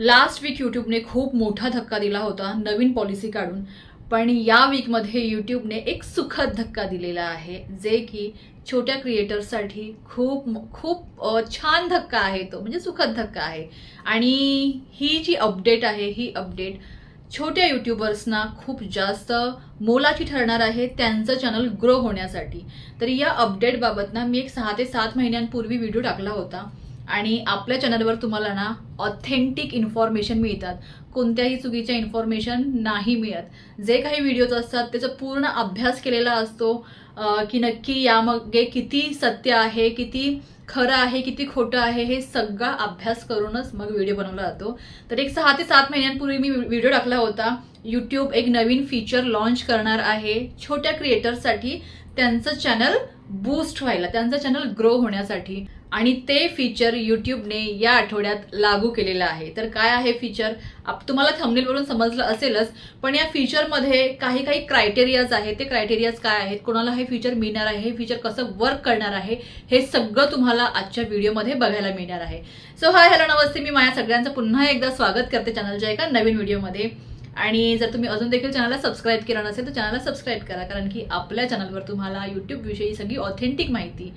Last weak यूट्यूबने खूप मोठा धक्का दिला होता नवीन पॉलिसी काढून, पण या वीकमध्ये यूट्यूबने एक सुखद धक्का दिलेला आहे, जे की छोट्या क्रिएटर्ससाठी खूप खूप छान धक्का आहे, तो म्हणजे सुखद धक्का आहे। आणि ही जी अपडेट आहे, ही अपडेट छोट्या यूट्यूबर्सना खूप जास्त मोलाची ठरणार आहे त्यांचं चॅनल ग्रो होण्यासाठी। तर या अपडेट बाबत ना मी एक 6 ते 7 महिन्यांपूर्वी व्हिडिओ टाकला होता आणि आपल्या चॅनलवर तुम्हाला ना ऑथेंटिक इन्फॉर्मेशन मिळतात, कोणत्याही चुकीच्या इन्फॉर्मेशन नाही मिळत। जे काही व्हिडिओज असतात त्याचा पूर्ण अभ्यास केलेला असतो की नक्की यामागे किती सत्य आहे, किती खरं आहे, किती खोटं आहे, हे सगळा अभ्यास करूनच मग व्हिडिओ बनवला जातो। तर एक 6 ते 7 महिन्यांपूर्वी मी व्हिडिओ टाकला होता, यूट्यूब एक नवीन फीचर लॉन्च करणार आहे छोट्या क्रिएटर्ससाठी, त्यांचं चॅनल बूस्ट व्हायला, त्यांचं चॅनल ग्रो होण्यासाठी। आणि ते फीचर यूट्यूबने या आठवड्यात लागू केलेलं आहे। तर काय आहे फीचर, तुम्हाला थंबनेलवरून समजलं असेलच, पण या फीचरमध्ये काही क्रायटेरियाज आहेत। ते क्रायटेरियाज काय आहेत, कोणाला हे फीचर मिळणार आहे, हे फीचर कसं वर्क करणार आहे, हे सगळं तुम्हाला आजच्या व्हिडिओमध्ये बघायला मिळणार आहे। सो हाय हॅलो नमस्ते, मी माया सगळ्यांचं पुन्हा एकदा स्वागत करते चॅनलच्या एका नवीन व्हिडिओमध्ये। आणि जर तुम्ही अजून देखील चॅनलला सबस्क्राईब केलं नसेल तर चॅनलला सबस्क्राईब करा, कारण की आपल्या चॅनलवर तुम्हाला यूट्यूब विषयी सगळी ऑथेंटिक माहिती,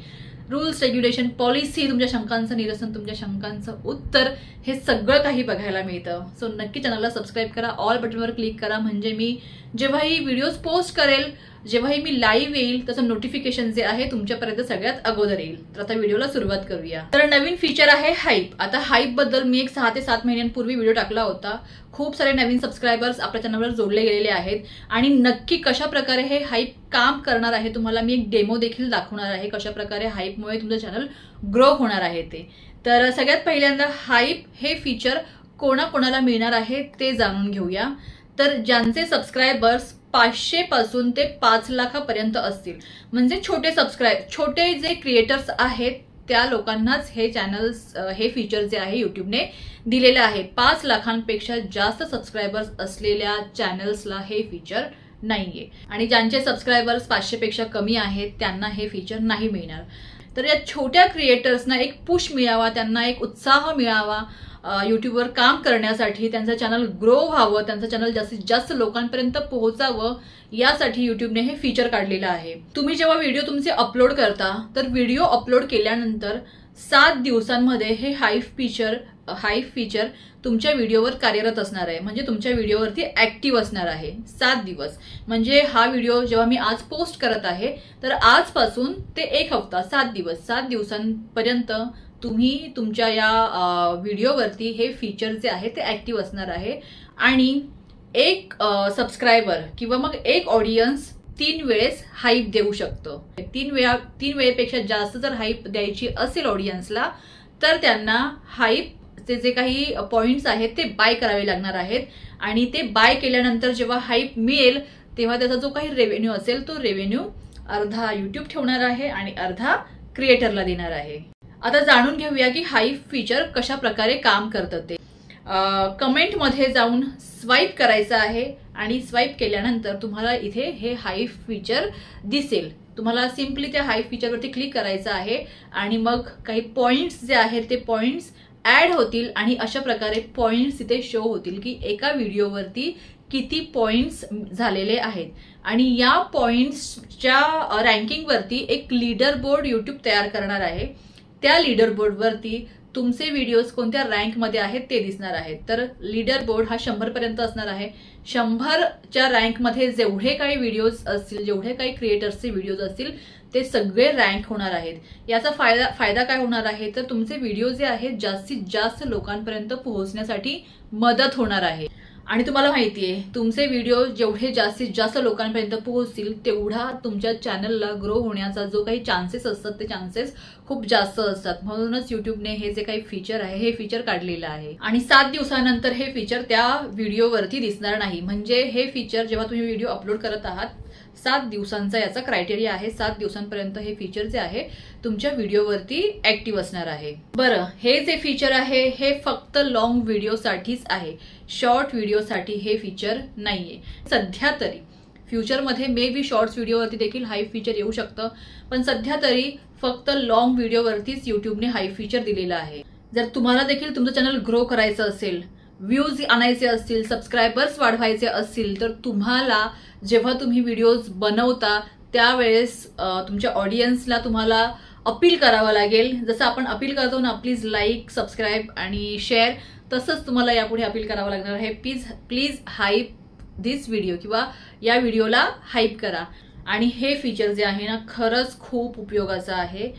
रूल्स, रेग्युलेशन, पॉलिसी, तुमच्या शंकांचं निरसन, तुमच्या शंकांचं उत्तर, हे सगळं काही बघायला मिळतं। सो नक्की चॅनलला सबस्क्राईब करा, ऑल बटनवर क्लिक करा, म्हणजे मी जेव्हाही व्हिडिओज पोस्ट करेल, जेव्हाही मी लाईव्ह येईल, त्याचं नोटिफिकेशन जे आहे तुमच्यापर्यंत सगळ्यात अगोदर येईल। तर आता व्हिडिओला सुरुवात करूया। तर नवीन फीचर आहे हाईप। आता हाईप बद्दल मी एक 6 ते 7 महिन्यांपूर्वी व्हिडिओ टाकला होता। खूप सारे नवीन सबस्क्रायबर्स आपल्या चॅनलवर जोडले गेलेले आहेत आणि नक्की कशा प्रकारे हे हाईप काम करणार आहे, तुम्हाला मी एक डेमो देखील दाखवणार आहे, कशा प्रकारे हाईपमुळे तुमचं चॅनल ग्रो होणार आहे ते। तर सगळ्यात पहिल्यांदा हाईप हे फीचर कोणाकोणाला मिळणार आहे ते जाणून घेऊया। तर ज्यांचे सबस्क्रायबर्स 500 पासून ते 5 लाखापर्यंत असतील, म्हणजे छोटे जे क्रिएटर्स आहेत त्या लोकांनाच हे चॅनल्स, हे फीचर जे आहे यूट्यूबने दिलेलं आहे। 5 लाखांपेक्षा जास्त सबस्क्रायबर्स असलेल्या चॅनल्सला हे फीचर नाहीये, आणि ज्यांचे सबस्क्रायबर्स 500 पेक्षा कमी आहेत त्यांना हे फीचर नाही मिळणार। तर या छोट्या क्रिएटर्सना एक पुश मिळावा, त्यांना एक उत्साह मिळावा यूट्यूबवर काम करण्यासाठी, त्यांचं चॅनल ग्रो व्हावं, त्यांचं चॅनल जास्तीत जास्त लोकांपर्यंत पोहोचावं, यासाठी यूट्यूबने हे फीचर काढलेलं आहे। तुम्ही जेव्हा व्हिडिओ तुमचे अपलोड करता, तर व्हिडिओ अपलोड केल्यानंतर 7 दिवसांमध्ये हे हाईप फीचर तुमच्या व्हिडिओवर कार्यरत असणार आहे, म्हणजे तुमच्या व्हिडिओवरती ऍक्टिव्ह असणार आहे 7 दिवस। म्हणजे हा व्हिडिओ जेव्हा मी आज पोस्ट करत आहे, तर आजपासून ते 1 हफ्ता, 7 दिवस, 7 दिवसांपर्यंत तुम्ही तुमच्या या व्हिडिओवरती हे फीचर जे आहे ते ऍक्टिव्ह असणार आहे। आणि एक सबस्क्रायबर किंवा मग एक ऑडियन्स 3 वेळेस हाईप देऊ शकतो। 3 वेळेपेक्षा जास्त जर हाईप द्यायची असेल ऑडियन्सला, तर त्यांना हाईपचे जे काही पॉइंट्स आहेत ते बाय करावे लागणार आहेत, आणि ते बाय केल्यानंतर जेव्हा हाईप मिळेल तेव्हा त्याचा जो काही रेव्हेन्यू असेल, तो रेव्हेन्यू अर्धा यूट्यूब ठेवणार आहे आणि अर्धा क्रिएटरला देणार आहे। आता जाणून घेऊया की हाईप फीचर कशा प्रकारे काम करतं ते। कमेंटमध्ये जाऊन स्वाईप करायचं आहे आणि स्वाईप केल्यानंतर तुम्हाला इथे हे हाईप फीचर दिसेल। तुम्हाला सिम्पली त्या हाईप फीचरवरती क्लिक करायचं आहे आणि मग काही पॉइंट्स जे आहेत ते पॉइंट्स ऍड होतील, आणि अशा प्रकारे पॉइंट्स इथे शो होतील की एका व्हिडिओवरती किती पॉइंट्स झालेले आहेत। आणि या पॉइंट्सच्या रँकिंगवरती एक लीडर बोर्ड यूट्यूब तयार करणार आहे। त्या लीडर बोर्डवरती तुमचे व्हिडिओज कोणत्या रँकमध्ये आहेत ते दिसणार आहेत। तर लीडर बोर्ड हा 100 पर्यंत असणार आहे। 100च्या रँकमध्ये जेवढे काही व्हिडिओज असतील, जेवढे काही क्रिएटर्सचे व्हिडिओज असतील, ते सगळे रँक होणार आहेत। याचा फायदा काय होणार आहे, तर तुमचे व्हिडिओ जे आहेत जास्तीत जास्त लोकांपर्यंत पोहोचण्यासाठी मदत होणार आहे। आणि तुम्हाला माहितीये, तुमचे व्हिडिओ जेवढे जास्तीत जास्त लोकांपर्यंत पोहोचतील, तेवढा तुमच्या चॅनलला ग्रो होण्याचा जो काही चान्सेस असतात, ते चान्सेस खूप जास्त असतात। म्हणूनच यूट्यूबने हे जे काही फीचर आहे, हे फीचर काढलेलं आहे। आणि 7 दिवसानंतर हे फीचर त्या व्हिडिओवरती दिसणार नाही, म्हणजे हे फीचर जेव्हा तुम्ही व्हिडिओ अपलोड करत आहात, 7 दिवसांचा याचा क्रायटेरिया आहे। 7 दिवसांपर्यंत हे फीचर जे आहे तुमच्या व्हिडिओवरती ऍक्टिव्ह असणार आहे। बरं, हे जे फीचर आहे हे फक्त लॉंग व्हिडिओसाठीच आहे, शॉर्ट व्हिडिओसाठी हे फीचर नाहीये सध्या तरी। फ्युचरमध्ये मे बी शॉर्ट्स व्हिडिओवरती देखील हाईप फीचर येऊ शकतं, पण सध्या तरी फक्त लॉंग व्हिडिओवरतीच यूट्यूबने हाईप फीचर दिलेलं आहे। जर तुम्हाला देखील तुमचं चॅनल ग्रो करायचं असेल, व्ह्यूज आणायचे असतील, सबस्क्रायबर्स वाढवायचे असतील, तर तुम्हाला जेव्हा तुम्ही व्हिडिओज बनवता त्यावेळेस तुमच्या ऑडियन्सला तुम्हाला अपील करावं लागेल. जसं आपण अपील करतो ना, प्लीज लाईक, सबस्क्राईब आणि शेअर, तसंच तुम्हाला यापुढे अपील करावं लागणार आहे. प्लीज हाईप दिस व्हिडिओ किंवा या व्हिडिओला हाईप करा. आणि हे फीचर जे आहे ना, खरंच खूप उपयोगाचं आहे.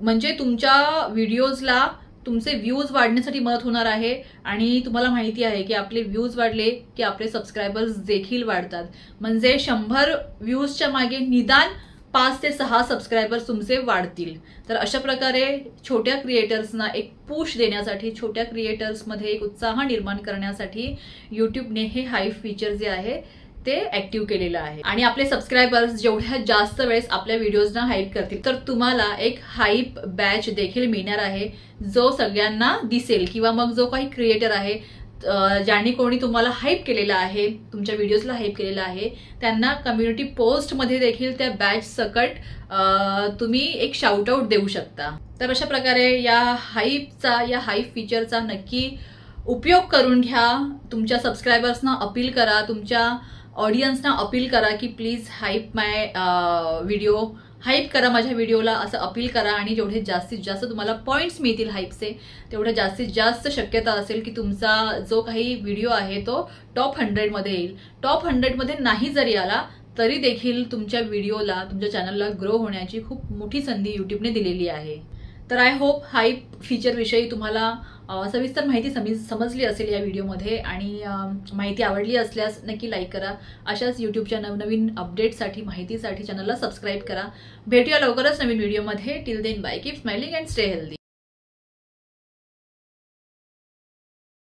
म्हणजे तुमच्या व्हिडिओजला तुमचे व्ह्यूज वाढण्यासाठी मदत होणार आहे. आणि तुम्हाला माहिती आहे की आपले व्ह्यूज वाढले की आपले सबस्क्रायबर्स देखील वाढतात. म्हणजे 100 व्ह्यूजच्या मागे निदान 5 ते 6 सबस्क्रायबर्स तुमचे वाढतील. तर अशा प्रकारे छोट्या क्रिएटर्सना एक पुश देण्यासाठी, छोट्या क्रिएटर्समध्ये एक उत्साह निर्माण करण्यासाठी यूट्यूबने हे हाईप फीचर जे आहे ते ऍक्टिव्ह केलेलं आहे. आणि आपले सबस्क्रायबर्स जेवढ्या जास्त वेळेस आपल्या व्हिडिओजना हाईप करतील तर तुम्हाला एक हाईप बॅच देखील मिळणार आहे, जो सगळ्यांना दिसेल. किंवा मग जो काही क्रिएटर आहे ज्यांनी कोणी तुम्हाला हाईप केलेला आहे, तुमच्या व्हिडिओजला हाईप केलेला आहे, त्यांना कम्युनिटी पोस्टमध्ये देखील त्या बॅच सकट तुम्ही एक शाउट आउट देऊ शकता. तर अशा प्रकारे या हाईप फीचरचा नक्की उपयोग करून घ्या. तुमच्या सबस्क्रायबर्सना अपील करा, तुमच्या ऑडियन्सना अपील करा की please hype my video, hype करा माझ्या व्हिडिओला, असं अपील करा. आणि जेवढे जास्तीत जास्त तुम्हाला पॉईंट्स मिळतील हाईपचे, तेवढ्या जास्तीत जास्त शक्यता असेल की तुमचा जो काही व्हिडिओ आहे तो टॉप 100 मध्ये येईल. टॉप 100 मध्ये नाही जरी आला तरी देखील तुमच्या व्हिडिओला, तुमच्या चॅनलला ग्रो होण्याची खूप मोठी संधी यूट्यूबने दिलेली आहे. तर आय होप हाईप फीचर विषयी तुम्हाला सविस्तर माहिती समजली असेल या व्हिडिओमध्ये. आणि माहिती आवडली असल्यास नक्की लाईक करा. अशाच यूट्यूबच्या नवनवीन अपडेटसाठी, माहितीसाठी चॅनलला सबस्क्राईब करा. भेटूया लवकरच नवीन व्हिडिओमध्ये. Till then bye, keep smiling and stay healthy.